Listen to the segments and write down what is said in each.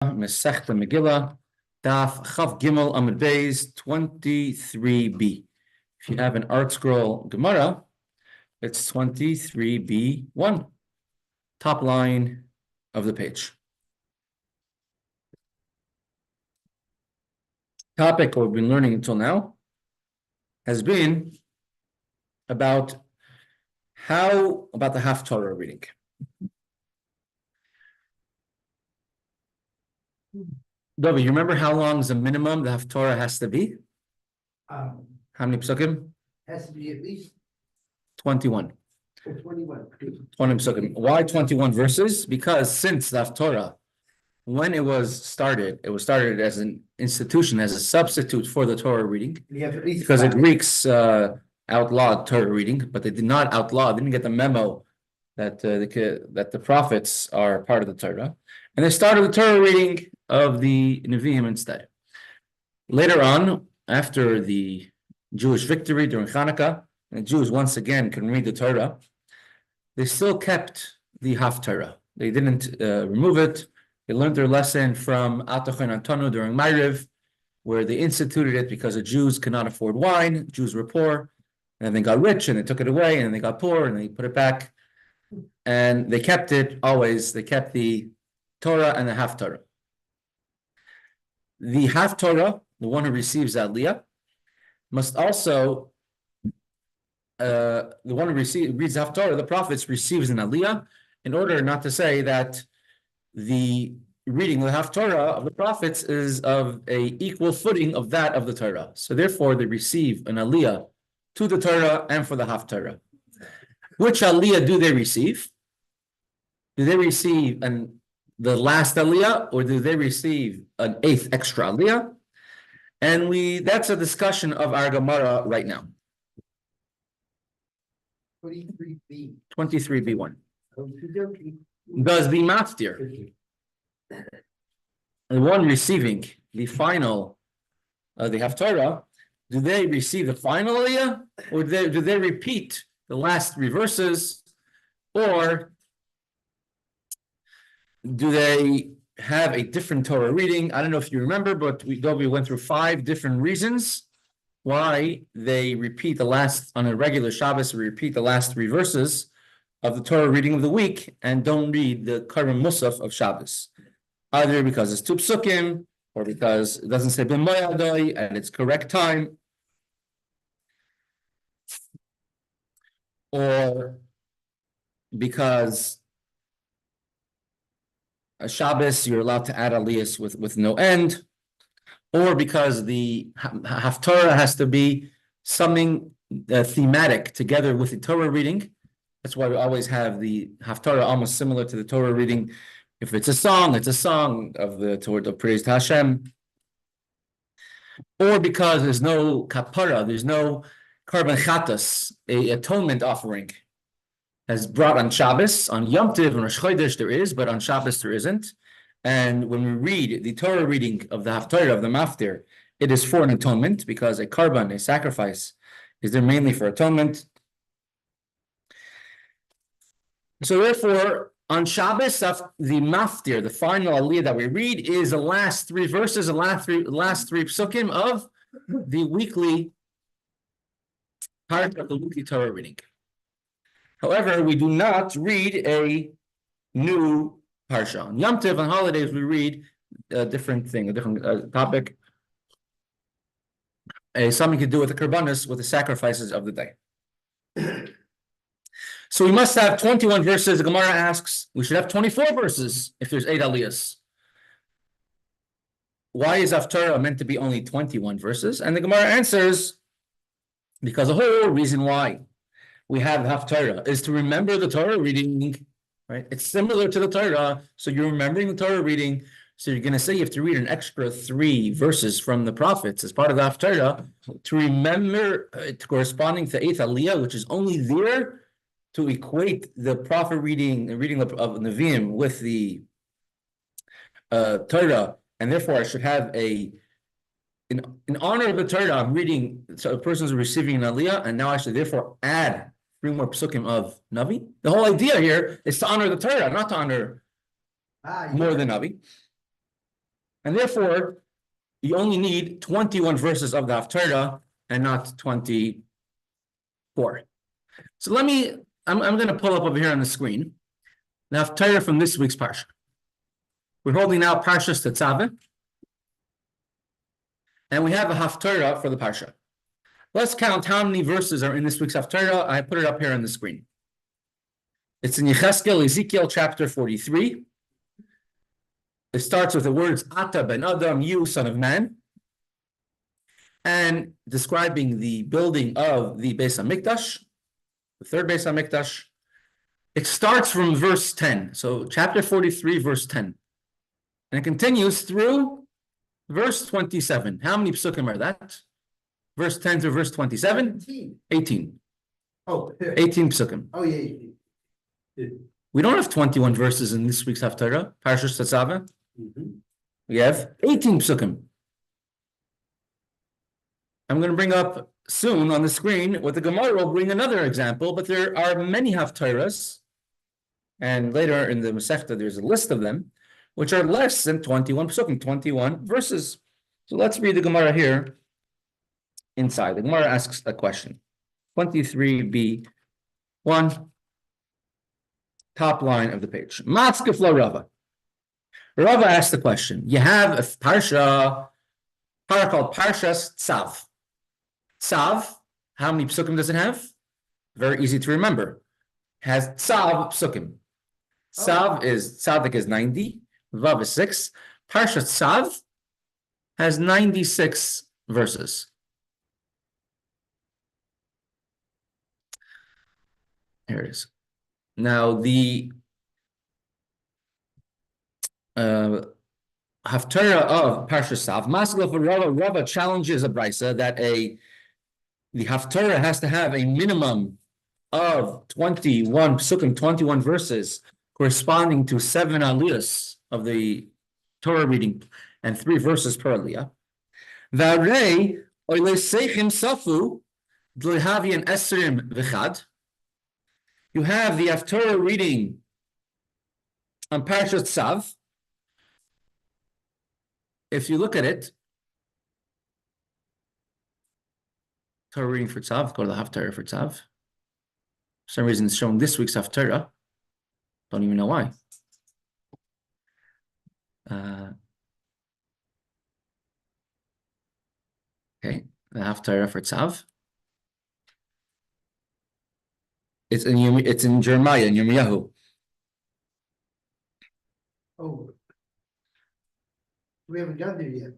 Mesechta Megillah, Daf Chav Gimel Amud Beis 23b. If you have an art scroll Gemara, it's 23b1, top line of the page. Topic we've been learning until now has been about the Haftarah reading. David, you remember how long is the minimum the Haftarah has to be? How many psukim? Has to be at least 21. 21. 20 psukim. Why 21 verses? Because since the Haftarah, when it was started as an institution, as a substitute for the Torah reading. You have at least Because the 5. Greeks outlawed Torah reading, but they did not outlaw, they didn't get the memo that the prophets are part of the Torah. And they started the Torah reading of the Nevi'im instead. Later on, after the Jewish victory during Hanukkah, and the Jews once again can read the Torah, they still kept the Haftarah. They didn't remove it. They learned their lesson from Atachan Antonu during Ma'ariv, where they instituted it because the Jews could not afford wine. Jews were poor, and they got rich, and they took it away, and they got poor, and they put it back. And they kept it always. They kept the Torah and the Haftarah. The Haftarah, the one who receives Aliyah, must also, the one who reads Haftarah, the prophets, receives an Aliyah, in order not to say that the reading of the Haftarah of the prophets is of a equal footing of that of the Torah. So therefore, they receive an Aliyah to the Torah and for the Haftarah. Which Aliyah do they receive? Do they receive the last Aliyah, or do they receive an 8th extra Aliyah? And that's a discussion of our Gemara right now. 23b. 23b1. Okey-dokey. Does the maftir, the one receiving the final, the Haftarah, do they receive the final Aliyah, or do they repeat the last 3 verses, or do they have a different Torah reading? I don't know if you remember, but we went through 5 different reasons why they repeat the last, on a regular Shabbos, we repeat the last 3 verses of the Torah reading of the week and don't read the Karban Musaf of Shabbos. Either because it's 2 psukim, or because it doesn't say Ben Moyadoi and it's correct time, or because a Shabbos, you're allowed to add aliyahs with no end, or because the Haftarah has to be something thematic together with the Torah reading. That's why we always have the Haftarah almost similar to the Torah reading. If it's a song of the Torah of praise to Hashem. Or because there's no kapara, there's no karban chatas, a atonement offering, as brought on Shabbos. On Yom Tov and Rosh Chodesh there is, but on Shabbos there isn't. And when we read the Torah reading of the Haftarah of the Maftir, it is for an atonement, because a karban, a sacrifice, is there mainly for atonement. So therefore, on Shabbos, the Maftir, the final Aliyah that we read, is the last 3 verses, the last three psukim of the weekly part of the weekly Torah reading. However, we do not read a new parsha. On Yom Tov, on holidays, we read a different thing, a different topic, something to do with the karbanos, with the sacrifices of the day. So we must have 21 verses. The Gemara asks, we should have 24 verses if there's 8 aliyahs. Why is Haftarah meant to be only 21 verses? And the Gemara answers, because the whole reason why we have Haftarah is to remember the Torah reading, right? It's similar to the Torah, so you're remembering the Torah reading. So you're going to say you have to read an extra 3 verses from the prophets as part of the Haftarah to remember corresponding to 8th Aliyah, which is only there to equate the prophet reading, the reading of Nevi'im with the Torah, and therefore I should have in honor of the Torah, I'm reading, so a person's receiving an Aliyah, and now I should therefore add 3 more psukim of Navi. The whole idea here is to honor the Torah, not to honor more than Navi. And therefore, you only need 21 verses of the Haftarah and not 24. So I'm going to pull up over here on the screen the Haftarah from this week's Parsha. We're holding out Parshas Tetzaveh, and we have a Haftarah for the Parsha. Let's count how many verses are in this week's Haftarah. I put it up here on the screen. It's in Ezekiel chapter 43. It starts with the words Ata ben Adam, you son of man, and describing the building of the Beis HaMikdash, the third Beis HaMikdash. It starts from verse 10, so chapter 43, verse 10, and it continues through verse 27. How many psukim are that? Verse 10 through verse 27? 18. Oh. 18 psukim. Oh, yeah. We don't have 21 verses in this week's Haftarah, Parshas Tetzaveh. Mhm. We have 18 psukim. I'm going to bring up soon on the screen what the Gemara will bring another example, but there are many Haftarahs, and later in the Mesechta there's a list of them, which are less than 21 psukim, 21 verses. So let's read the Gemara here inside. The Gemara asks a question. 23b1, top line of the page. Matzkefla Rava. Rava asked the question. You have a parsha called Parshas Tzav. Tzav, how many psukim does it have? Very easy to remember. Has Tzav psukim. Tzav is, Tzadik is 90, Vav is 6. Parshas Tzav has 96 verses. Here it is. Now the Haftarah of Parshas Tzav, Maskal for Rava challenges a brisa that the Haftarah has to have a minimum of 21 psukim, 21 verses, corresponding to 7 aliyahs of the Torah reading and 3 verses per aliyah. V'arei oileseichim safu d'lehavian esrim v'chad. You have the Haftarah reading on Parshas Tzav. If you look at it, Torah reading for Tzav, go to the Haftarah for Tzav. For some reason, it's showing this week's Haftarah. Don't even know why. Okay, the Haftarah for Tzav. It's in Jeremiah, in Yirmiyahu. Oh. We haven't got there yet.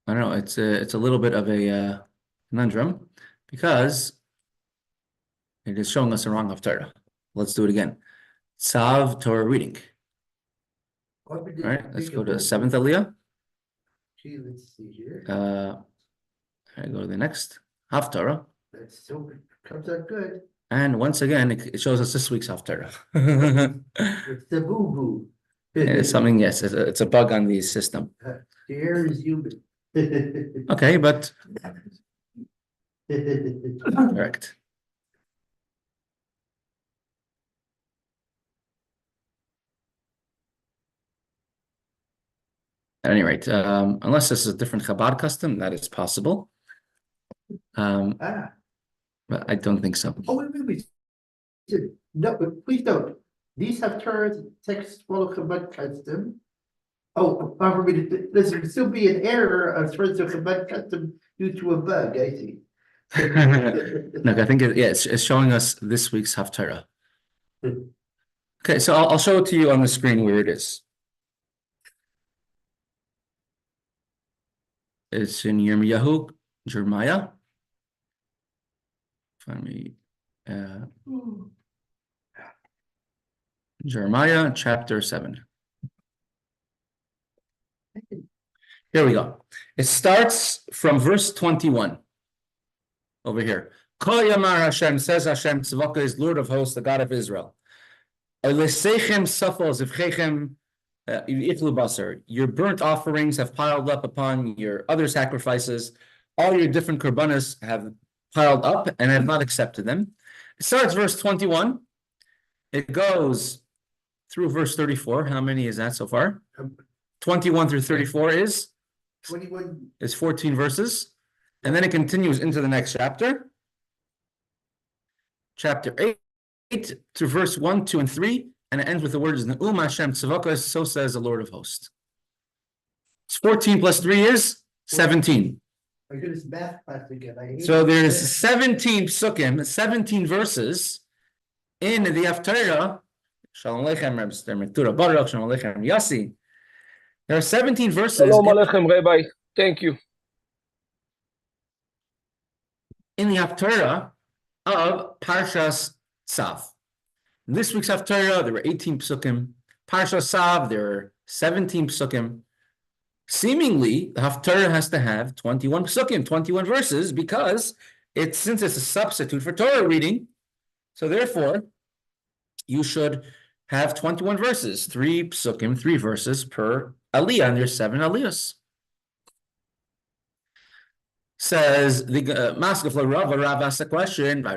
I don't know. It's a little bit of a conundrum because it is showing us the wrong Haftarah. Let's do it again. Tzav Torah reading. All right, let's go to 7th aliyah. Gee, let's see here. I go to the next Haftarah. That's so comes out good. And once again, it shows us this week's Haftarah. It's the boo-boo. It's something, yes, it's a bug on the system. The air is humid. Okay, but correct. At any rate, unless this is a different Chabad custom, that is possible. But I don't think so. Oh, wait. No, but please don't. These have turned text follow Chabad custom. Oh, for me, there will still be an error of turns of Chabad custom due to a bug, I see. Look, I think it's showing us this week's Haftarah. Okay, so I'll show it to you on the screen where it is. It's in Yirmiyahu, Jeremiah. Find me, Jeremiah chapter 7. Here we go. It starts from verse 21 over here. Kol Yamar Hashem, says Hashem, Tzvaka is Lord of hosts, the God of Israel. Elisechem safal zivchechem itlu basar. Your burnt offerings have piled up upon your other sacrifices. All your different korbanos have piled up and have not accepted them. It starts verse 21. It goes through verse 34. How many is that so far? 21 through 34 is 21. 14 verses. And then it continues into the next chapter. Chapter 8 to verse 1, 2, and 3. And it ends with the words, Ne'um Hashem Tzavakos, so says the Lord of hosts. It's 14 plus 3 is 17. I did this math class again. So there's 17 psukim, 17 verses in the Haftarah. Shalom Aleichem, Rabbi Mektura Baruch, Shalom Aleichem, Yassi. There are 17 verses. Shalom Aleichem, Rabbi. Thank you. In the Haftarah of Parshas Tzav. In this week's Haftarah, there were 18 psukim. Parshas Tzav, there are 17 psukim. Seemingly, the Haftarah has to have 21 psukim, 21 verses, because since it's a substitute for Torah reading, so therefore, you should have 21 verses, 3 psukim, 3 verses per aliyah, and there's 7 aliyahs. Says the Maskef Rav asked the question, the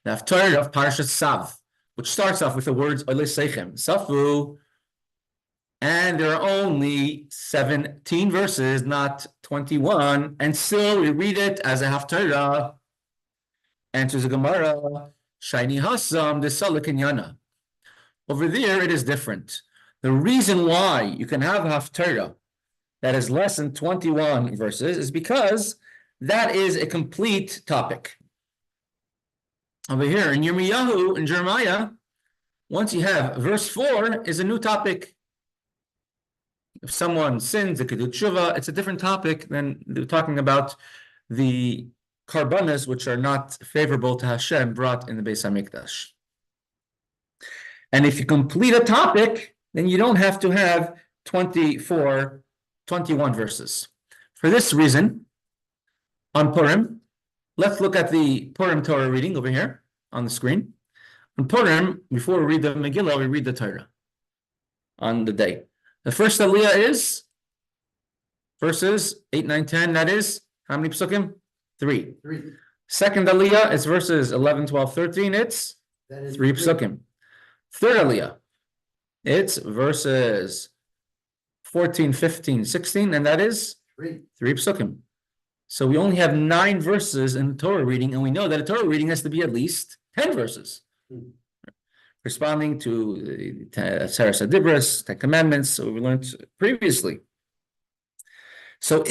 Haftarah of Parshas Tzav, which starts off with the words Olisechem, Safu, and there are only 17 verses, not 21, and still we read it as a Haftarah. Answers the Gemara, Shiny Hassam, the Salikinyana. Over there, it is different. The reason why you can have a Haftarah that is less than 21 verses is because that is a complete topic. Over here in Yirmiyahu, in Jeremiah, once you have verse 4 is a new topic. If someone sins, they could do tshuva, it's a different topic than they're talking about the karbanas, which are not favorable to Hashem, brought in the Beis HaMikdash. And if you complete a topic, then you don't have to have 21 verses. For this reason, on Purim, let's look at the Purim Torah reading over here on the screen. On Purim, before we read the Megillah, we read the Torah on the day. The first aliyah is verses 8, 9, 10. That is, how many psukim? 3. Second aliyah is verses 11, 12, 13. It's 3 psukim. Third aliyah, it's verses 14, 15, 16, and that is 3 psukim. So we only have 9 verses in the Torah reading, and we know that a Torah reading has to be at least 10 verses. Responding to Tiferes Adibras, 10 Commandments, so we learned previously. So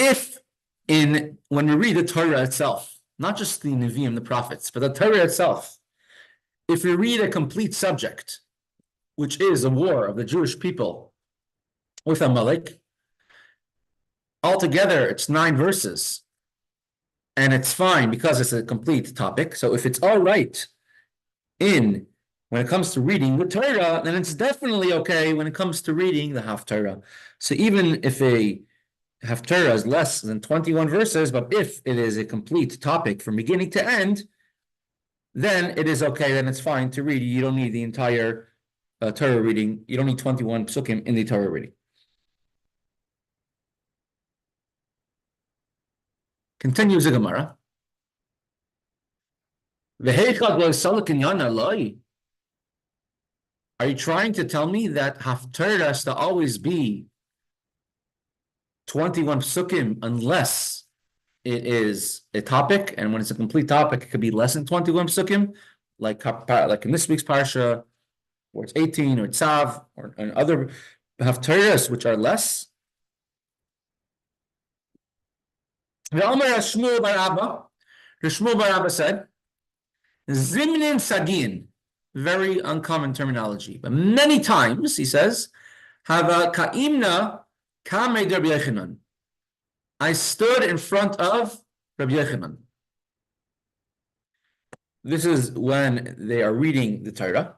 when we read the Torah itself, not just the Nevi'im, the prophets, but the Torah itself, if we read a complete subject, which is a war of the Jewish people with Amalek, altogether it's 9 verses, and it's fine because it's a complete topic. So if it's all right when it comes to reading the Torah, then it's definitely okay when it comes to reading the Haftarah. So even if a Haftarah is less than 21 verses, but if it is a complete topic from beginning to end, then it is okay, then it's fine to read. You don't need the entire Torah reading. You don't need 21 psukim in the Torah reading. Continues the Gemara. Are you trying to tell me that Haftarah has to always be 21 psukim unless it is a topic, and when it's a complete topic, it could be less than 21 psukim, like in this week's parsha, where it's 18, or Tzav, or other Haftarahs which are less? The Shmuel bar Abba said, Zimnin Sagin, very uncommon terminology, but many times he says, Hava Ka'imna Kamei Rabbi Yochanan. I stood in front of Rabbi Yochanan. This is when they are reading the Torah.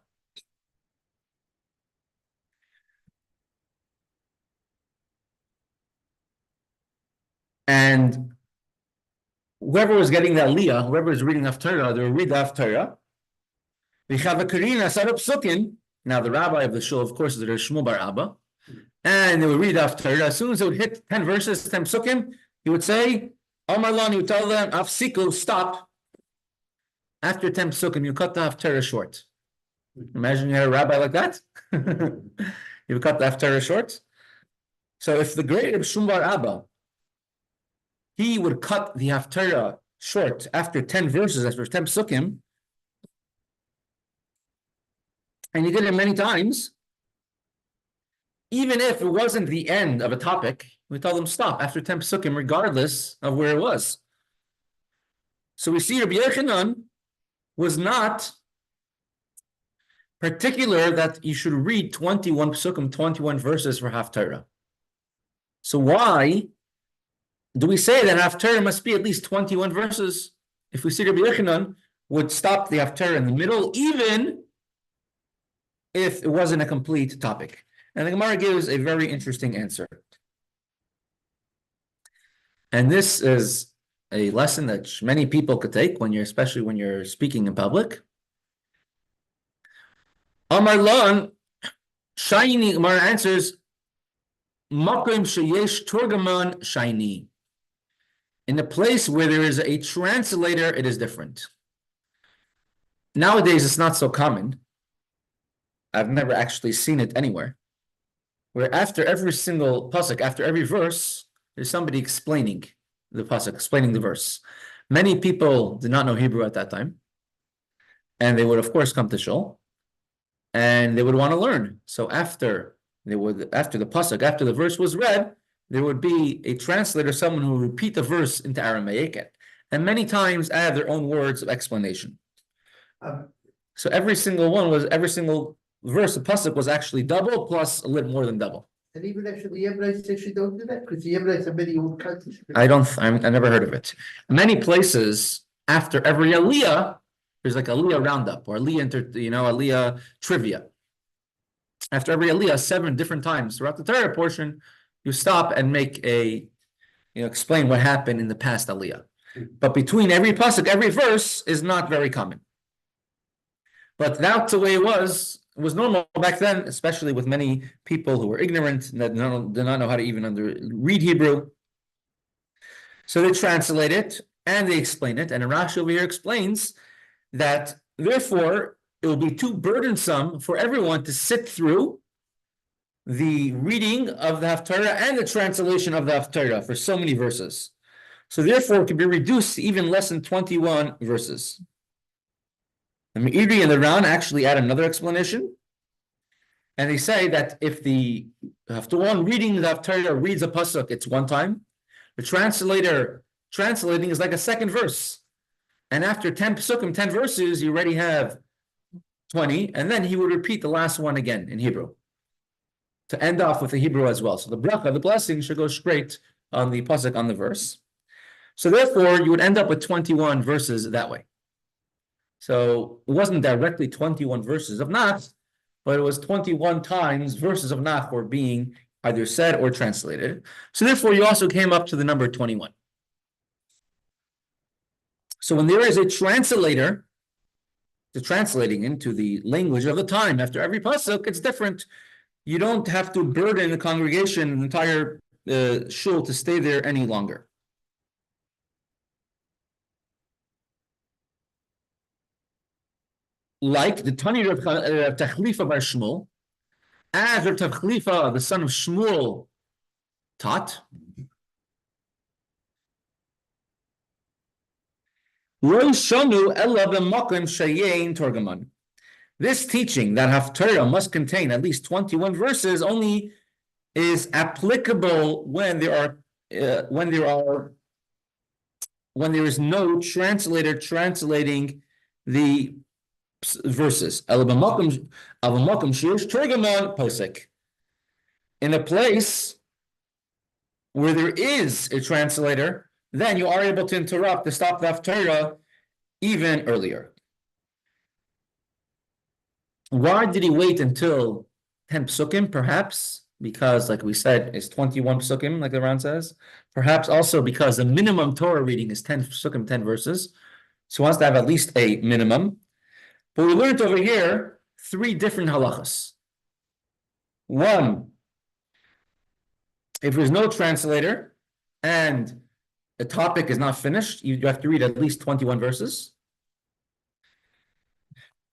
And whoever was getting the aliyah, whoever was reading Haftarah, they will read the Haftarah. Now the rabbi of the shul, of course, is the Shmuel bar Abba, and they would read Haftarah. As soon as they would hit 10 verses, 10 psukim, he would say, Amar Lan, he would tell them, Afsiku, stop. After 10 psukim, you cut the Haftarah short. Imagine you had a rabbi like that. You would cut the Haftarah short. So if the great Reb Shmuel bar Abba, he would cut the Haftarah short after 10 verses, after 10 psukim, and he did it many times, even if it wasn't the end of a topic, we tell them stop after 10 psukim, regardless of where it was. So we see Rabbi Yochanan was not particular that you should read 21 psukim, 21 verses for Haftarah. So why do we say that Haftarah must be at least 21 verses? If we see Rabbi Yochanan would stop the Haftarah in the middle, even if it wasn't a complete topic. And the Gemara gives a very interesting answer. And this is a lesson that many people could take especially when you're speaking in public. Amar Lan, Shiny, Gemara answers, Makom sheyesh turgaman shiny. In a place where there is a translator, it is different. Nowadays, it's not so common. I've never actually seen it anywhere, where after every single pasuk, after every verse, there's somebody explaining the pasuk, explaining the verse. Many people did not know Hebrew at that time, and they would, of course, come to shul, and they would want to learn. So after the pasuk, after the verse was read, there would be a translator, someone who would repeat the verse into Aramaic, and many times add their own words of explanation. So every single verse, the pasuk was actually double plus a little more than double. And even actually, the Eretz actually don't do that because the Eretz have many old countries. I never heard of it. Many places, after every aliyah, there's like aliyah roundup or aliyah trivia. After every aliyah, 7 different times throughout the Torah portion, you stop and make explain what happened in the past aliyah. But between every pasuk, every verse is not very common. But that's the way it was normal back then, especially with many people who were ignorant and that did not know how to even read Hebrew. So they translate it and they explain it. And Rashi over here explains that therefore it will be too burdensome for everyone to sit through the reading of the Haftarah and the translation of the Haftarah for so many verses. So therefore it can be reduced to even less than 21 verses. The Meiri and the Ran actually add another explanation, and they say that if the one reading the Haftarah reads a pasuk, it's one time. The translator translating is like a second verse, and after 10 pasukim, 10 verses, you already have 20, and then he would repeat the last one again in Hebrew to end off with the Hebrew as well. So the bracha, the blessing, should go straight on the pasuk, on the verse. So therefore, you would end up with 21 verses that way. So it wasn't directly 21 verses of Nach, but it was 21 times verses of Nach were being either said or translated. So therefore, you also came up to the number 21. So when there is a translator, translating into the language of the time after every pasuk, it's different. You don't have to burden the congregation, the entire shul, to stay there any longer. Like the Tani of Tachlifa bar Shmuel, as Rav Tachlifa, the son of Shmuel, taught. This teaching that Haftarah must contain at least 21 verses only is applicable when there is no translator translating the verses. In a place where there is a translator, then you are able to interrupt, to stop the Haftarah even earlier. Why did he wait until 10 psukim? Perhaps because, like we said, it's 21 psukim, like the Ran says. Perhaps also because the minimum Torah reading is 10 psukim, 10 verses. So he wants to have at least a minimum. But we learned over here 3 different halachas. One, if there's no translator and the topic is not finished, you have to read at least 21 verses.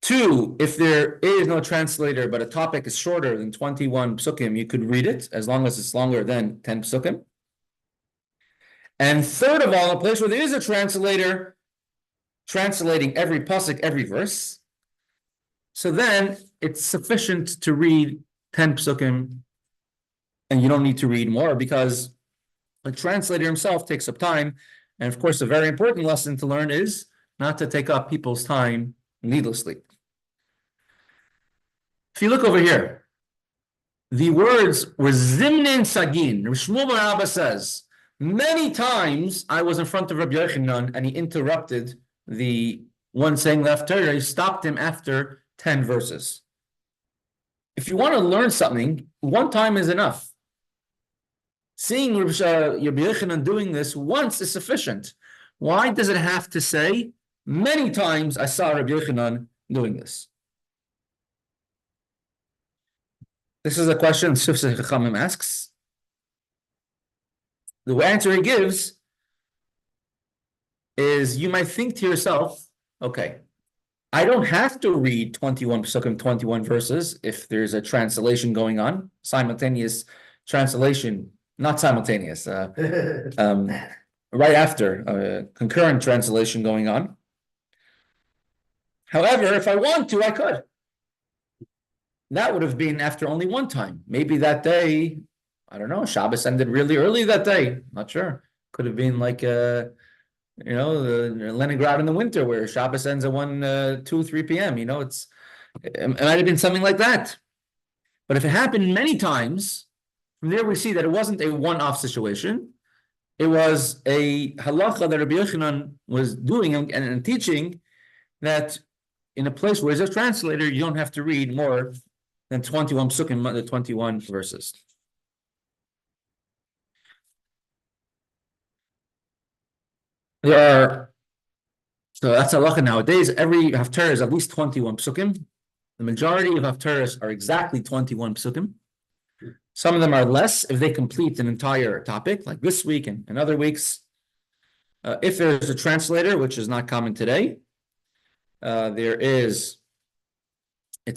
Two, if there is no translator, but a topic is shorter than 21 psukim, you could read it as long as it's longer than 10 psukim. And third of all, a place where there is a translator translating every pasuk, every verse, so then it's sufficient to read 10 psukim, and you don't need to read more because the translator himself takes up time. And of course, a very important lesson to learn is not to take up people's time needlessly. If you look over here, the words were Zimnin Sagin. Shmuel bar Abba says, many times I was in front of Rabbi Yochanan and he interrupted the one saying left Torah. He stopped him after 10 verses. If you want to learn something, one time is enough. Seeing Rabbi Yochanan doing this once is sufficient. Why does it have to say, many times I saw Rabbi Yochanan doing this? This is a question Chaim asks. The answer he gives is, you might think to yourself, okay, I don't have to read 21 psukim, 21 verses if there's a translation going on, simultaneous translation, not simultaneous, right after, concurrent translation going on. However, if I want to, I could. That would have been after only one time. Maybe that day, I don't know, Shabbos ended really early that day. Not sure. Could have been like, Leningrad in the winter where Shabbos ends at 1, 2, 3 p.m. It might have been something like that. But if it happened many times, from there we see that it wasn't a one-off situation. It was a halacha that Rabbi Yochanan was doing and teaching, that in a place where there's a translator, you don't have to read more than 21 psukim, the 21 verses. So that's halacha nowadays. Every haftarah is at least 21 psukim. The majority of haftarahs are exactly 21 psukim. Some of them are less if they complete an entire topic, like this week and other weeks. If there's a translator, which is not common today, it's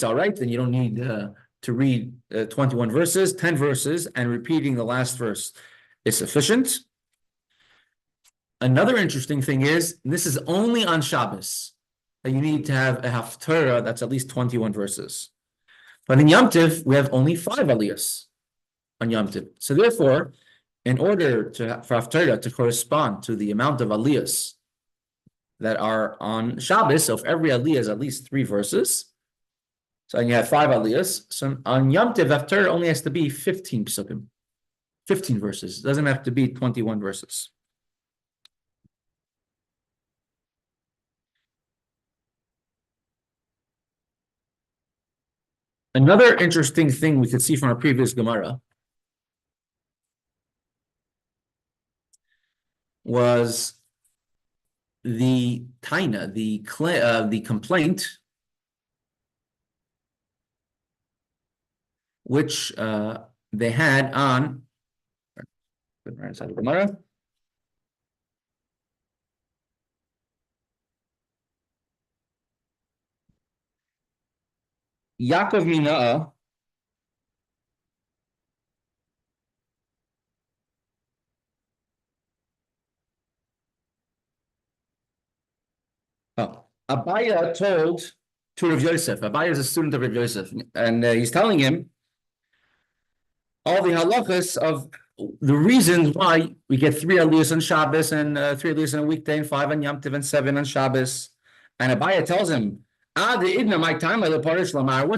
all right, then you don't need to read 21 verses, 10 verses, and repeating the last verse is sufficient. Another interesting thing is, this is only on Shabbos that you need to have a haftarah that's at least 21 verses. But in Yom Tov, we have only 5 aliyahs on Yom Tov. So therefore, in order for haftarah to correspond to the amount of aliyahs that are on Shabbos, so if every aliyah is at least 3 verses, so you have 5 aliyahs, so on Yom Tov, haftarah only has to be 15 psukim, 15 verses. It doesn't have to be 21 verses. Another interesting thing we could see from our previous Gemara was the taina, the complaint, which they had on right inside the Gemara. Yaakov Mina'ah Abaya told to Rav Yosef. Abaya is a student of Rav Yosef, and he's telling him all the halachas of the reasons why we get 3 aliyahs on Shabbos and 3 aliyahs on a weekday and 5 on Yom Tov and 7 on Shabbos. And Abaya tells him, what's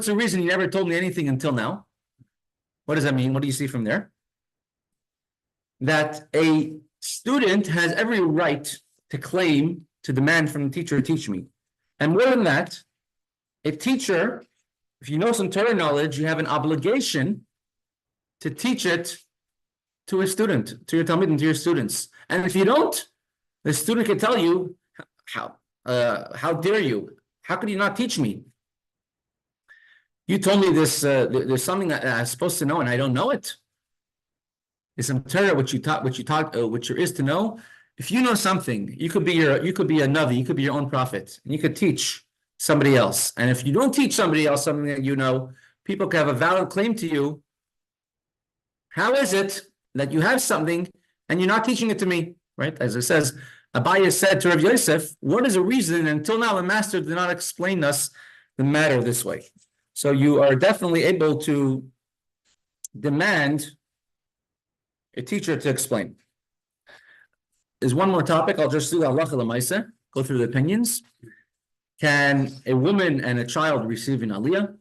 the reason you never told me anything until now? What does that mean? What do you see from there? That a student has every right to claim, to demand from the teacher, teach me. And more than that, a teacher, if you know some Torah knowledge, you have an obligation to teach it to a student, to your Talmud and to your students. And if you don't, the student can tell you, how dare you? How could you not teach me? You told me this. There's something that I'm supposed to know, and I don't know it. There's some Torah which there is to know. If you know something, you could be a navi, you could be your own prophet, and you could teach somebody else. And if you don't teach somebody else something that you know, people can have a valid claim to you. How is it that you have something and you're not teaching it to me? Right? As it says, Abaye said to Rav Yosef, what is the reason until now the master did not explain us the matter this way? So you are definitely able to demand a teacher to explain. There's one more topic. I'll just do the halacha l'maaseh, go through the opinions. Can a woman and a child receive an aliyah?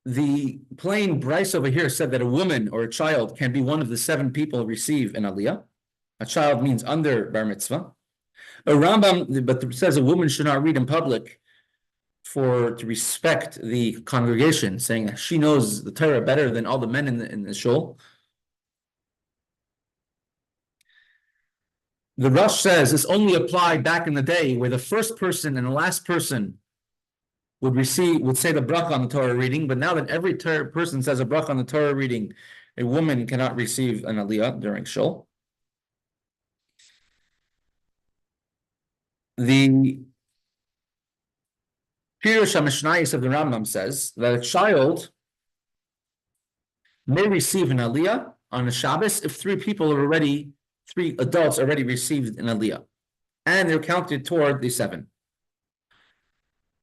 The plain Bryce over here said that a woman or a child can be one of the 7 people who receive an aliyah. A child means under bar mitzvah. A Rambam, but it says a woman should not read in public to respect the congregation, saying that she knows the Torah better than all the men in the shul. The Rosh says this only applied back in the day where the first person and the last person would say the bracha on the Torah reading, but now that every person says a bracha on the Torah reading, a woman cannot receive an aliyah during shul. The Pirush HaMishnayos of the Rambam says that a child may receive an aliyah on a Shabbos if 3 adults already received an aliyah, and they're counted toward the 7.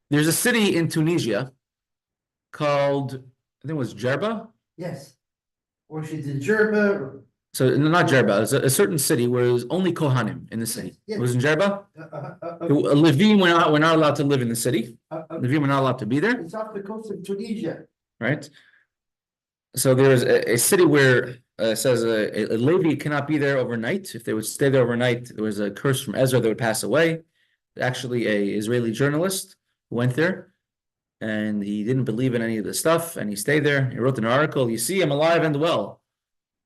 There's a city in Tunisia called, I think it was Jerba. Yes. Or she's in Jerba. So not Jerba, it was a certain city where it was only Kohanim in the city. Yes. It was in Jerba. Levi were not allowed to live in the city. Levi were not allowed to be there. It's off the coast of Tunisia. Right. So there's a city where it says a Levi cannot be there overnight. If they would stay there overnight, there was a curse from Ezra that would pass away. Actually, a Israeli journalist went there and he didn't believe in any of the stuff and he stayed there. He wrote an article, you see, I'm alive and well.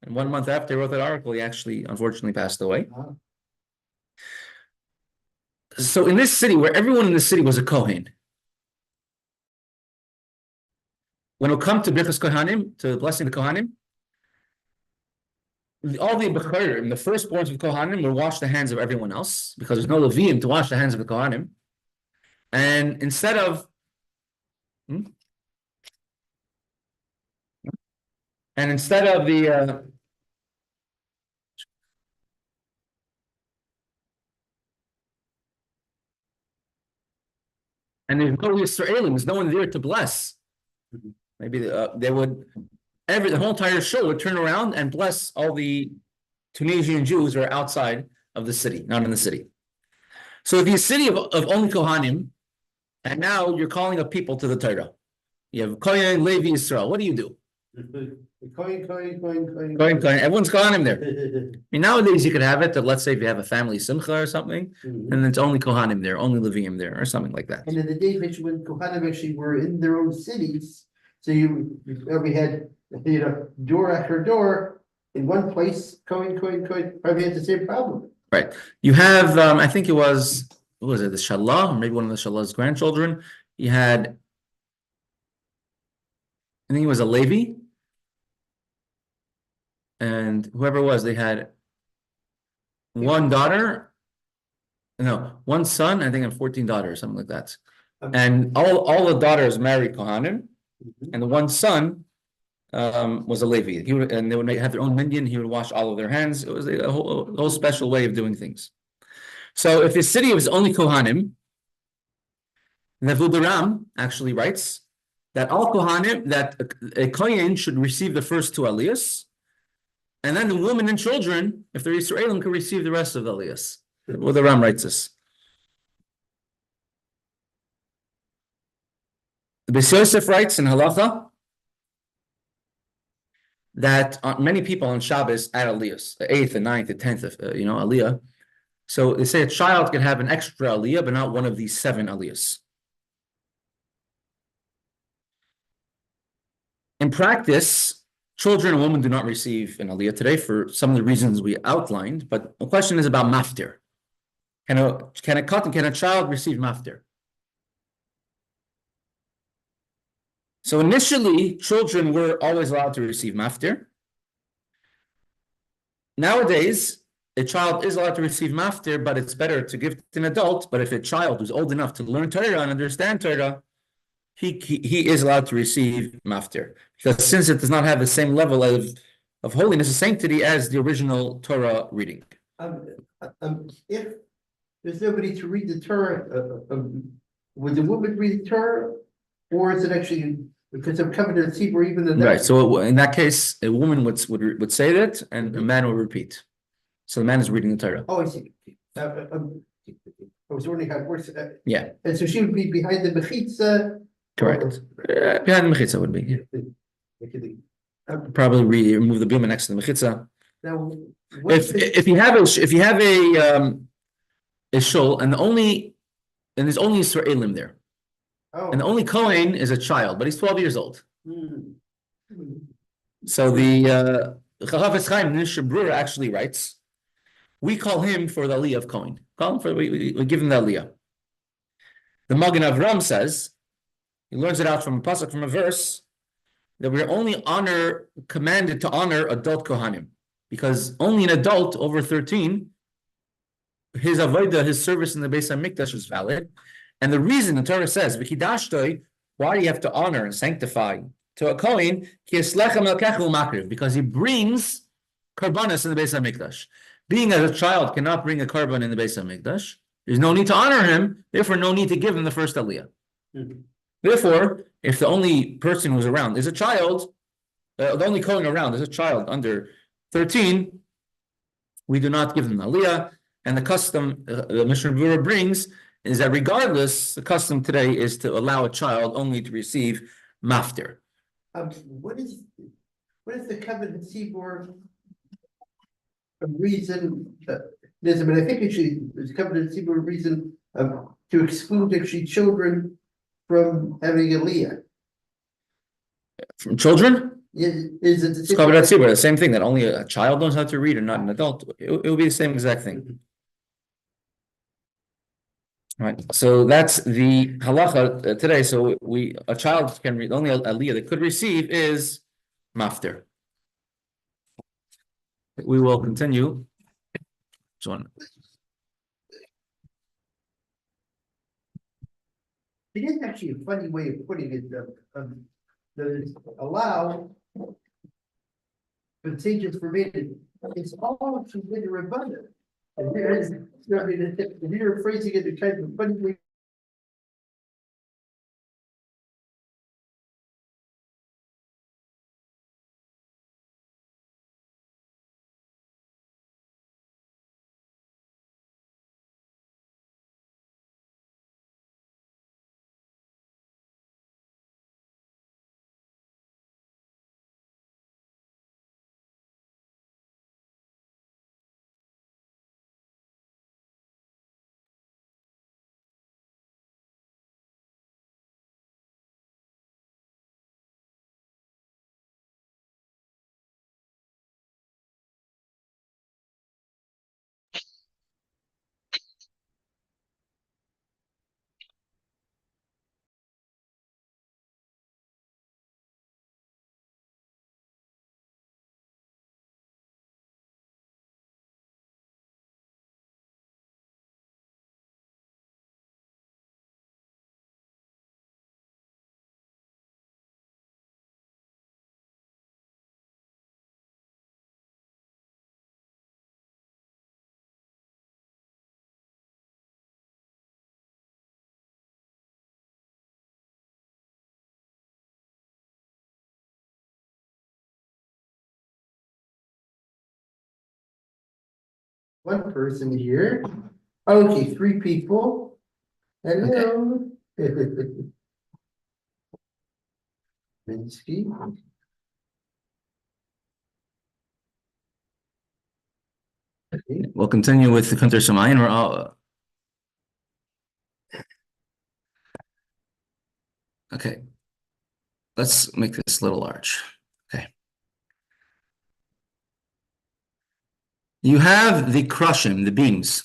And 1 month after he wrote that article, he actually unfortunately passed away. So in this city, where everyone in the city was a Kohen, when it come to Birchas Kohanim, to blessing the Kohanim, all the Bechorim, the firstborns of Kohanim, will wash the hands of everyone else because there's no Levim to wash the hands of the Kohanim. And instead of the and there's no Yisraelim, there's no one there to bless. Maybe they would, the whole entire show would turn around and bless all the Tunisian Jews who are outside of the city, not in the city. So if you're a city of only Kohanim, and now you're calling up people to the Torah. You have Kohen, Levi, Yisrael. What do you do? Kohen. Everyone's calling him there. I mean, nowadays you could have it that, let's say if you have a family simcha or something, and it's only Kohanim there, only Leviim there, or something like that. And in the days when Kohanim actually were in their own cities, so we had door after door in one place, Kohen, probably had the same problem. Right. You have, I think it was, what was it, the Shalah, or maybe one of the Shalah's grandchildren. You had, I think it was a Levi. And whoever it was, they had one daughter, one son, I think, and 14 daughters, something like that. And all the daughters married Kohanim, and the one son was a Levi. And they would have their own minyan. He would wash all of their hands. It was a whole special way of doing things. So if the city was only Kohanim, Nevudaram actually writes that all Kohanim, that a Kohen should receive the first 2 aliyahs, and then the women and children, if they're Yisraelim, can receive the rest of the aliyahs. Well, the Ram writes this. The Beis Yosef writes in Halacha that many people on Shabbos add aliyahs, the 8th, the 9th, the 10th, aliyah. So they say a child can have an extra aliyah, but not one of these 7 aliyahs. In practice, children and women do not receive an aliyah today for some of the reasons we outlined, but the question is about maftir. Can a child receive maftir? So initially, children were always allowed to receive maftir. Nowadays, a child is allowed to receive maftir, but it's better to give to an adult. But if a child who's old enough to learn Torah and understand Torah, he is allowed to receive maftir, because since it does not have the same level of holiness, of sanctity as the original Torah reading. If there's nobody to read the Torah, would the woman read the Torah, or is it actually because I'm coming to see where even the Right. So in that case, a woman would say that, and a man will repeat. So the man is reading the Torah. Oh, I see. I was wondering how it works. Yeah. And so she would be behind the Mesechta. Correct. Behind the Mechitza would be. Yeah. Probably remove the bima next to the Mechitza. Now, If you have a shul and there's only Israelim there, and the only Kohen is a child, but he's 12 years old. So the Chaim Nishabrura actually writes, we call him for the Aliyah of Kohen. We give him the Aliyah. The Magen Avram says, he learns it out from a pasuk, from a verse, that we're only commanded to honor adult Kohanim, because only an adult over 13, his avodah, his service in the Beis HaMikdash is valid. And the reason the Torah says, "V'kidashtoi," why do you have to honor and sanctify to a Kohen? Because he brings karbanos in the Beis HaMikdash. Being as a child cannot bring a karban in the Beis HaMikdash, there's no need to honor him, therefore no need to give him the first aliyah. Therefore, if the only person who's around is a child, the only Kohen around is a child under 13, we do not give them aliyah. And the custom the Mishnah Berurah brings is that regardless, the custom today is to allow a child only to receive maftir. What is the covenant Tzibor reason? I think there's a covenant Tzibor reason to exclude actually children from having aliyah. From children? Is it It's covenant Tzibor, the same thing, that only a child knows how to read and not an adult. It will be the same exact thing. Right, so that's the halacha today. So a child can read, only aliyah that could receive is maftir. We will continue. John. It is actually a funny way of putting it. Allow, but sages forbidden. It's all forbidden or abundant. And you're phrasing it in kind of a funny way. One person here. Okay, 3 people. Hello. Minsky. Okay. We'll continue with the Kuntres Umaayon. We're all okay. Let's make this a little large. Okay. You have the crushim, the beams.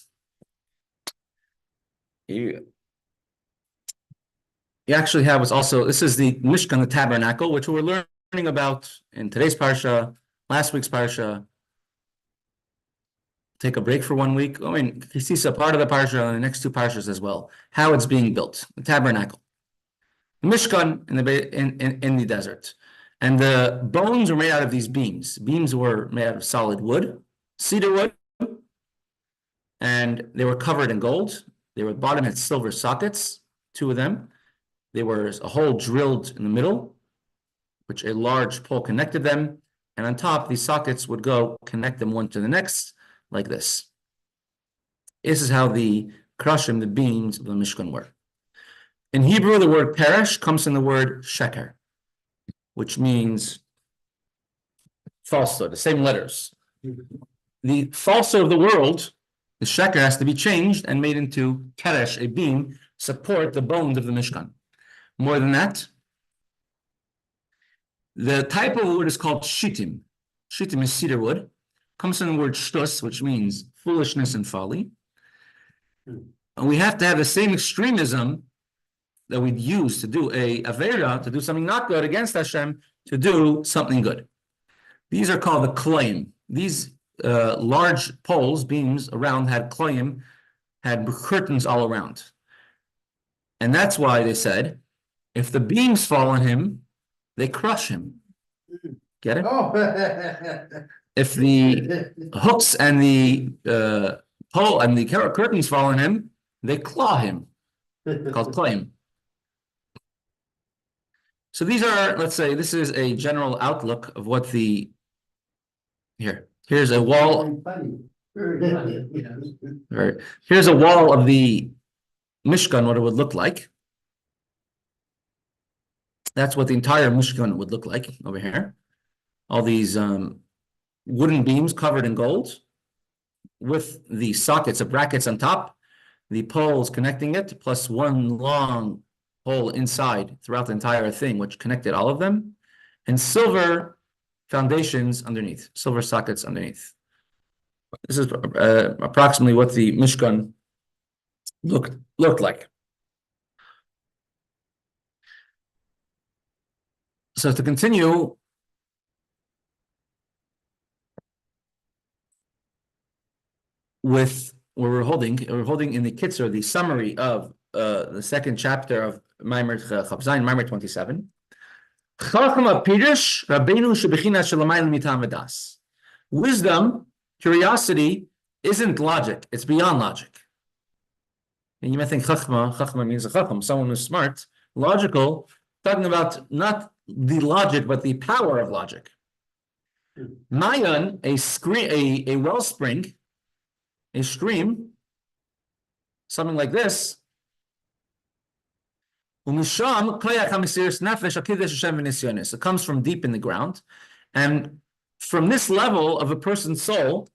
You actually have what's also, this is the Mishkan, the tabernacle, which we're learning about in today's parsha, last week's parsha. take a break for 1 week. I mean, you see a part of the parsha and the next two parshas as well. How it's being built, the tabernacle, the Mishkan in the desert, and the bones were made out of these beams. Beams were made out of solid wood, cedar wood, and they were covered in gold. They were bottom had silver sockets, 2 of them. There was a hole drilled in the middle, which a large pole connected them, and on top these sockets would go connect them one to the next, like this. This is how the krashim, the beams of the Mishkan were. In Hebrew, the word peresh comes from the word sheker, which means falsehood, the same letters. The falsehood of the world, the sheker, has to be changed and made into keresh, a beam, support the bones of the Mishkan. More than that, the type of wood is called shittim. Shittim is cedar wood. Comes from the word shtus, which means foolishness and folly. And we have to have the same extremism that we'd use to do a avera, to do something not good against Hashem, to do something good. These are called the kloim. These large poles, beams around had kloim, had curtains all around. And that's why they said, if the beams fall on him, they crush him. Get it? Oh. If the hooks and the pole and the curtains fall on him, they claw him. Called claim. So these are, let's say, this is a general outlook of what the here's a wall. Here's a wall of the Mishkan, what it would look like. That's what the entire Mishkan would look like over here. All these wooden beams covered in gold with the sockets, the brackets on top, the poles connecting it, plus one long hole inside throughout the entire thing, which connected all of them, and silver foundations underneath, silver sockets underneath. This is approximately what the Mishkan looked like. So to continue, with where we're holding in the Kitzur, the summary of the second chapter of Maamar Chavzayin, Maamar 27. Wisdom, curiosity, isn't logic; it's beyond logic. And you might think Chachma means a Chacham, someone who's smart, logical, talking about not the logic, but the power of logic. Mayan, a wellspring, a stream, something like this. It comes from deep in the ground, and from this level of a person's soul,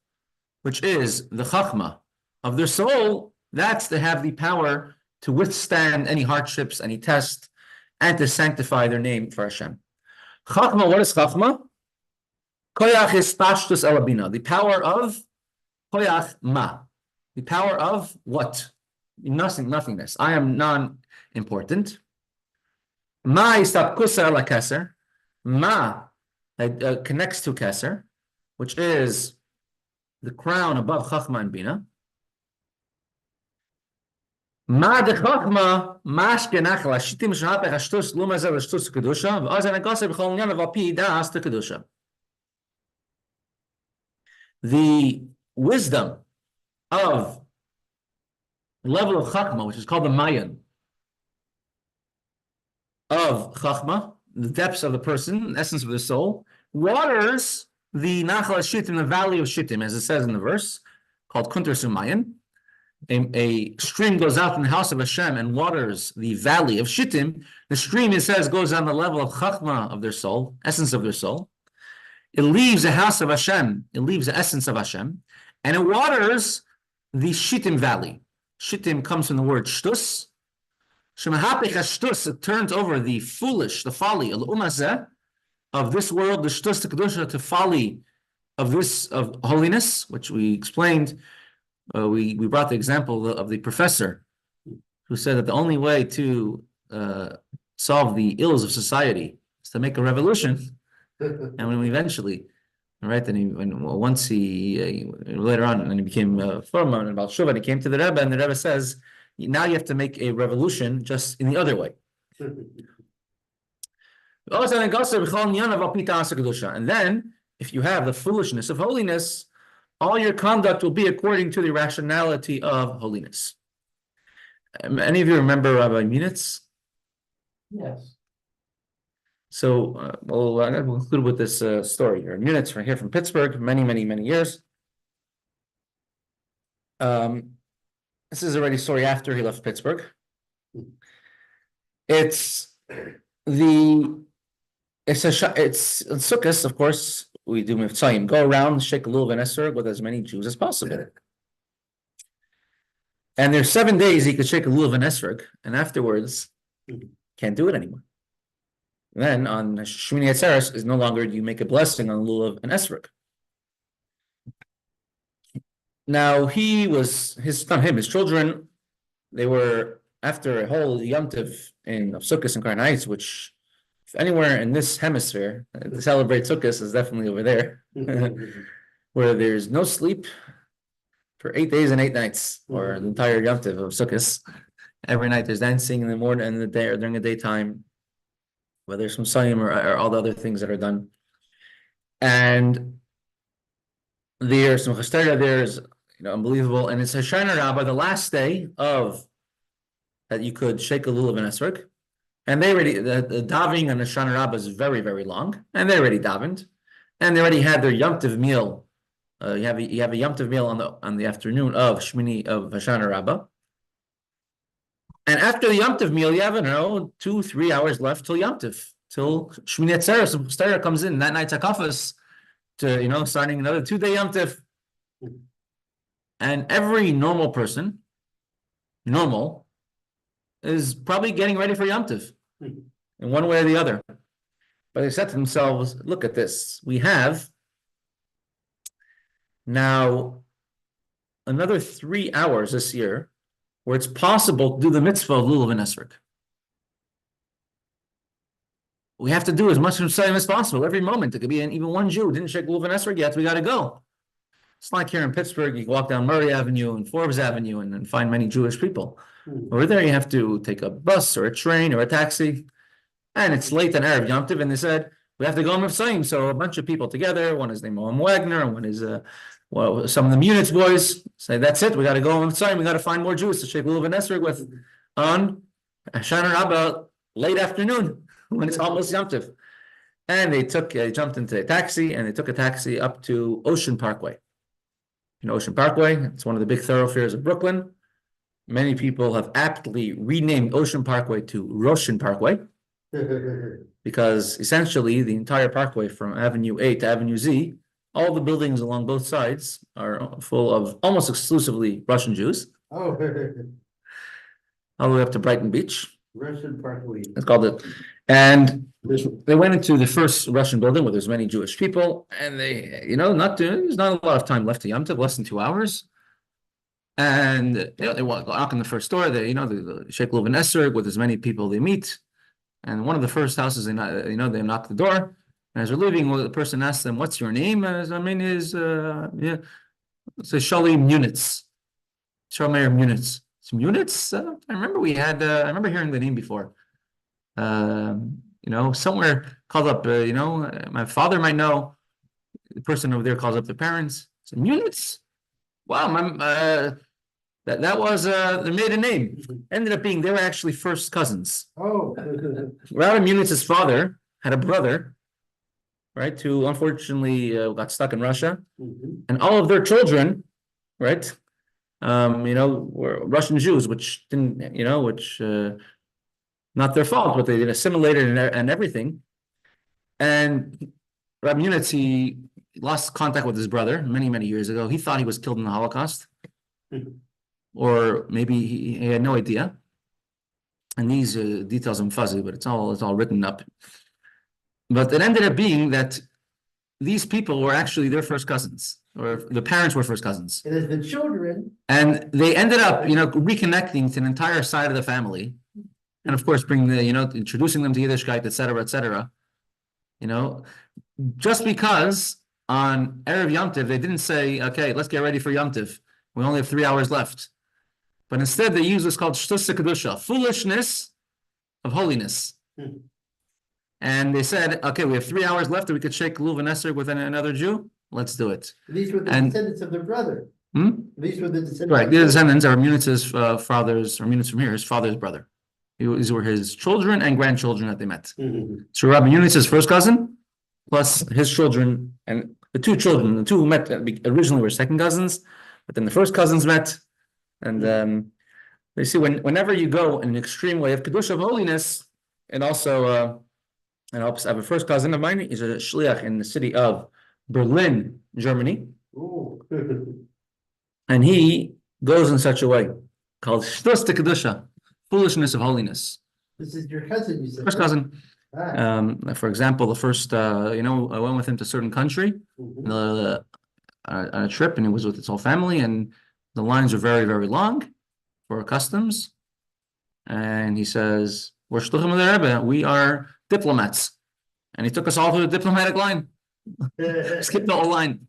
which is the chachma of their soul, that's to have the power to withstand any hardships, any test, and to sanctify their name for Hashem. Chachma, what is chachma? Koyach is pashtus elabina, the power of koyach ma, the power of what? Nothingness. I am non-important. Ma is tapkusa la keser. Ma connects to keser, which is the crown above chachma and bina. Ma de chachma mashke nachla shitim shahapech hashtus lumazel hashtus kedusha v'azan agase b'chol nyan v'api das to kedusha. The wisdom of the level of chachma, which is called the Umaayon of chachma, the depths of the person, the essence of the soul, waters the nachal shittim, the valley of shittim, as it says in the verse called Kuntres Umaayon. A stream goes out from the house of Hashem and waters the valley of shittim. The stream, it says, goes on the level of chachma of their soul, essence of their soul. It leaves the house of Hashem, it leaves the essence of Hashem, and it waters the shittim valley. Shittim comes from the word shtus. Shemahapech shtus, it turns over the foolish, the folly, of this world, the shtus to kedusha, to folly of holiness, which we explained. We brought the example of the professor who said that the only way to solve the ills of society is to make a revolution. And when eventually All right, then once he later on, and he became Forman and Baal Shuvah, and he came to the Rebbe, and the Rebbe says, now you have to make a revolution just in the other way. And then, if you have the foolishness of holiness, all your conduct will be according to the rationality of holiness. Any of you remember Rabbi Munitz? Yes. So, I'm going to conclude with this story here. Munitz from here from Pittsburgh, many years. This is already a story after he left Pittsburgh. It's on Sukkot, of course, we do Chaim, go around, shake a lulav and esrog with as many Jews as possible. And there's 7 days he could shake a lulav and esrog, and afterwards, can't do it anymore. Then on Shmini Atzeres is no longer do you make a blessing on lulav and esrog. Now his children, they were after a whole Yom Tov of Sukkot and Karn Heights, which if anywhere in this hemisphere to celebrate Sukkot is definitely over there, where there's no sleep for 8 days and 8 nights, or the entire Yom Tov of Sukkot. Every night there's dancing in the morning and the day or during the daytime, whether it's from Sayyim or all the other things that are done. And there's some Chastera, there's unbelievable, and it's Hoshana Rabbah, the last day of that you could shake a lulav and esrog, and they already the davening on Hoshana Rabbah is very long, and they already davened, and they already had their Yom Tov meal. You have a Yom Tov meal on the afternoon of Shmini of Hoshana Rabbah, and after the Yom Tov meal, you have 2-3 hours left till Yom Tov, till Shmini Atzeres. So Chastera comes in that night's Hakafas to starting another 2-day Yom Tov. And every normal person, is probably getting ready for Yom Tov in one way or the other. But they said to themselves, look at this. We have now another 3 hours this year where it's possible to do the mitzvah of lulav and esrog. We have to do as much as possible every moment. It could be even one Jew didn't shake lulav and esrog yet. We got to go. It's like here in Pittsburgh, you walk down Murray Avenue and Forbes Avenue and find many Jewish people. Over there, you have to take a bus or a train or a taxi. And it's late on Erev Yom Tov, and they said, we have to go on Mivsaim. So a bunch of people together, one is named Moam Wagner, and one is some of the Munitz boys say, that's it, we got to go on Mivsaim, we got to find more Jews to shake lulav and esrog with on Hoshana Rabbah late afternoon when it's almost Yom Tov. And they jumped into a taxi, and they took a taxi up to Ocean Parkway. Ocean Parkway, it's one of the big thoroughfares of Brooklyn. Many people have aptly renamed Ocean Parkway to Roshan Parkway because essentially the entire parkway from Avenue A to Avenue Z, all the buildings along both sides are full of almost exclusively Russian Jews. All the way up to Brighton Beach. Russian Parkway. It's called it. And they went into the first Russian building where there's many Jewish people, and there's not a lot of time left to Yom Tov, less than 2 hours. And they walk on the first door. They shake lulav and esrog with as many people they meet. And one of the first houses they knock the door. And as they're leaving, the person asks them, "What's your name?" My name is it's a Shalim Munitz. Shalim Munitz. It's Munitz. I remember hearing the name before. Somewhere calls up, my father might know. The person over there calls up the parents. So Munitz. Wow, that was their maiden name. Ended up being they were actually first cousins. Rabbi Munitz's father had a brother, right, who unfortunately got stuck in Russia, and all of their children, right, were Russian Jews, which didn't, not their fault, but they did assimilated and everything. And Rabbi Munitz, he lost contact with his brother many years ago. He thought he was killed in the Holocaust, or maybe he had no idea. And these details are fuzzy, but it's all written up. But it ended up being that these people were actually their first cousins, or the parents were first cousins. And as the children. And they ended up, reconnecting to an entire side of the family. And of course, introducing them to Yiddishkeit, et cetera, just because on Erev Yom Tov, they didn't say, okay, let's get ready for Yom Tov. We only have 3 hours left. But instead, they use what's called Shtus Kedusha, foolishness of holiness. And they said, okay, we have 3 hours left, we could shake Luv and Esrog with another Jew. Let's do it. These were the And- descendants of their brother. These were the descendants. Right, the descendants are Munitz's father's, or Munitz from here, his father's brother. These were his children and grandchildren that they met. So Rabbi Munitz's first cousin, plus his children, and the two who met originally were second cousins, but then the first cousins met. And you see, whenever you go in an extreme way of Kedusha of holiness, it also it helps. I have a first cousin of mine, he's a shliach in the city of Berlin, Germany. And he goes in such a way called Shtus Kedusha, foolishness of holiness. This is your cousin, you said. First cousin. Ah. For example, the first, I went with him to a certain country on a trip, and he was with his whole family, and the lines are very, very long for customs. And he says, "We're shluchim of the Rebbe. We are diplomats," and he took us all through the diplomatic line. Skipped the whole line.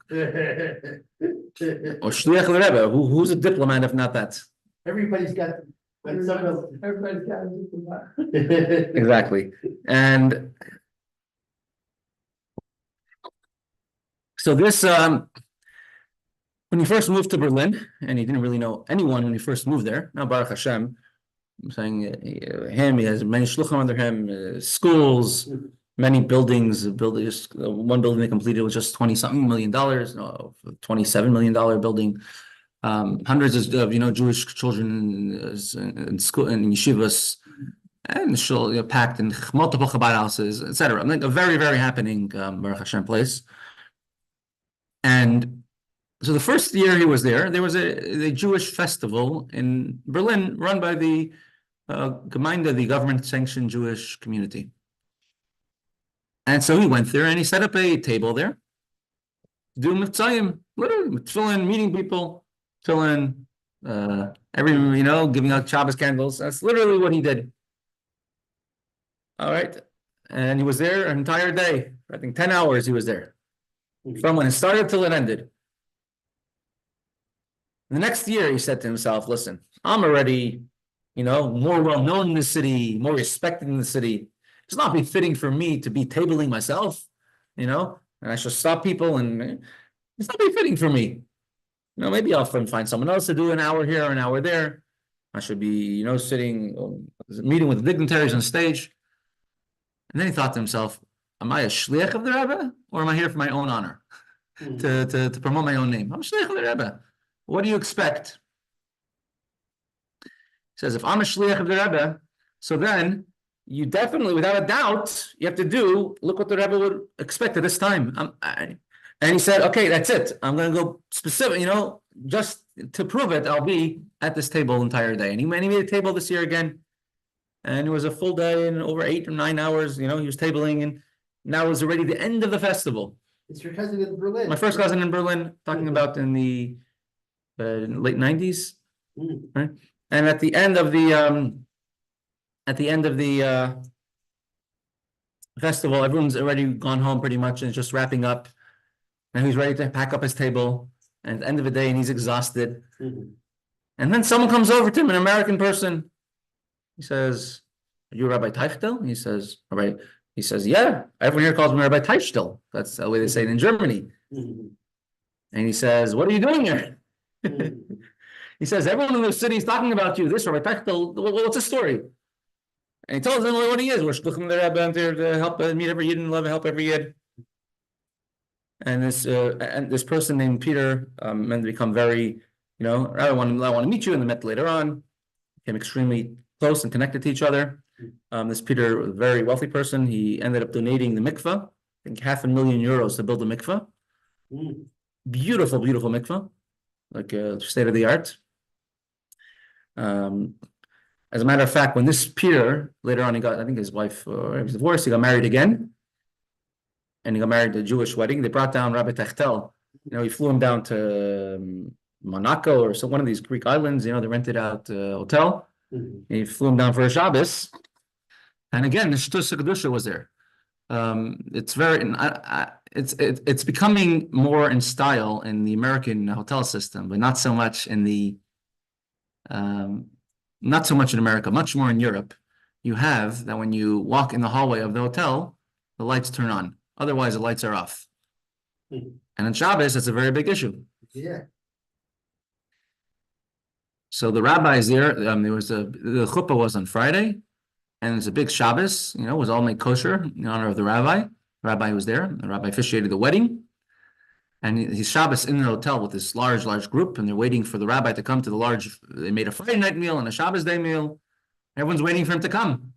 Or shliach of the Rebbe. Who's a diplomat if not that? Everybody's got. Everybody's got. Exactly. And so this, when he first moved to Berlin, and he didn't really know anyone when he first moved there. Now, Baruch Hashem, I'm saying he has many shluchim under him, schools, many buildings. One building they completed was just $20-something million, no, $27 million building. Hundreds of Jewish children in school and yeshivas, and packed in multiple Chabad houses, etc. Like a very, very happening Baruch Hashem place. And so the first year he was there was a Jewish festival in Berlin run by the Gemeinde, the government-sanctioned Jewish community. And so he went there and he set up a table there, do mitzayim, literally tefillin, meeting people, tefillin, giving out Shabbos candles. That's literally what he did. All right, and he was there an entire day. I think 10 hours he was there, from when it started till it ended. The next year, he said to himself, "Listen, I'm already, more well known in the city, more respected in the city. It's not befitting for me to be tabling myself, and I should stop people, and it's not befitting for me. Maybe I'll find someone else to do an hour here or an hour there. I should be, sitting, meeting with dignitaries on stage." And then he thought to himself, "Am I a shliach of the Rebbe, or am I here for my own honor, to promote my own name? I'm a shliach of the Rebbe. What do you expect?" He says, "If I'm a shliach of the Rebbe, so then you definitely, without a doubt, you have to look what the Rebbe would expect at this time." And he said, "Okay, that's it. I'm going to go specific, just to prove it, I'll be at this table the entire day." And he made a table this year again. And it was a full day and over 8 or 9 hours, he was tabling, and now it was already the end of the festival. It's your cousin in Berlin. My first cousin in Berlin, talking about in the late 90s. Right? And at the end of the festival, everyone's already gone home pretty much and just wrapping up. And he's ready to pack up his table. And at the end of the day, and he's exhausted. And then someone comes over to him, an American person. He says, "Are you Rabbi Teichtel?" He says, "Rabbi." He says, "Yeah, everyone here calls me Rabbi Teichtel. That's the way they say it in Germany." And he says, "What are you doing here?" He says, "Everyone in the city is talking about you. This Rabbi Teichtel, what's the story?" And he tells them what he is. We're shluchim the Rebbe, there to help meet every Yid and love and help every Yid. And this person named Peter meant to become very, I want to meet you, and they met later on, became extremely close and connected to each other. This Peter, a very wealthy person, he ended up donating the mikveh, I think €500,000 to build a mikveh. Beautiful, beautiful mikveh, like state of the art. As a matter of fact, when this Peter, later on, I think his wife, he was divorced, he got married again. And he got married at a Jewish wedding. They brought down Rabbi Teichtel. He flew him down to Monaco or one of these Greek islands. They rented out a hotel. He flew him down for a Shabbos. And again, the Shtus Kedusha was there. It's very, it's becoming more in style in the American hotel system, but not so much in not so much in America, much more in Europe. You have that when you walk in the hallway of the hotel, the lights turn on. Otherwise, the lights are off. And on Shabbos, that's a very big issue. Yeah. So the rabbi is there. There was the chuppah was on Friday, and it's a big Shabbos. It was all made kosher in honor of the rabbi. The rabbi was there. The rabbi officiated the wedding, and he's Shabbos in the hotel with this large group, and they're waiting for the rabbi to come to the large. They made a Friday night meal and a Shabbos day meal. Everyone's waiting for him to come.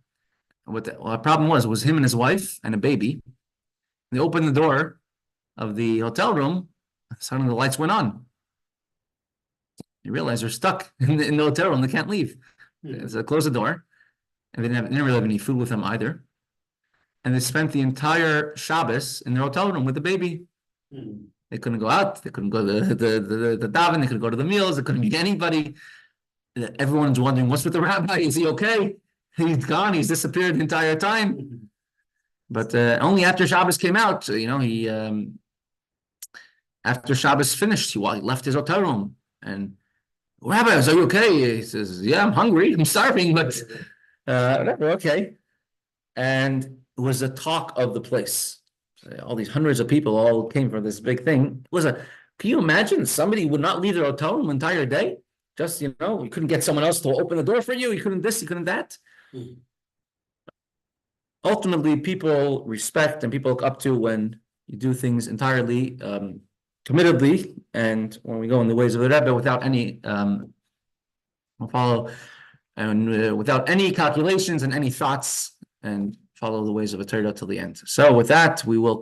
What the problem was him and his wife and a baby. They opened the door of the hotel room. Suddenly the lights went on. You realize they're stuck in the hotel room. They can't leave. So they closed the door, and they didn't really have any food with them either. And they spent the entire Shabbos in their hotel room with the baby. They couldn't go out. They couldn't go to the daven. They couldn't go to the meals. They couldn't meet anybody. Everyone's wondering, what's with the rabbi? Is he okay? He's gone. He's disappeared the entire time. But only after Shabbos came out, he after Shabbos finished, he left his hotel room. And Rabbi, are you okay? He says, yeah, I'm hungry. I'm starving, but whatever, okay. And it was a talk of the place. All these hundreds of people all came for this big thing. Can you imagine somebody would not leave their hotel room the entire day? Just, you couldn't get someone else to open the door for you. You couldn't this, you couldn't that. Ultimately, people respect and people look up to when you do things entirely committedly, and when we go in the ways of the Rebbe without any without any calculations and any thoughts, and follow the ways of a Torah till the end. So with that, we will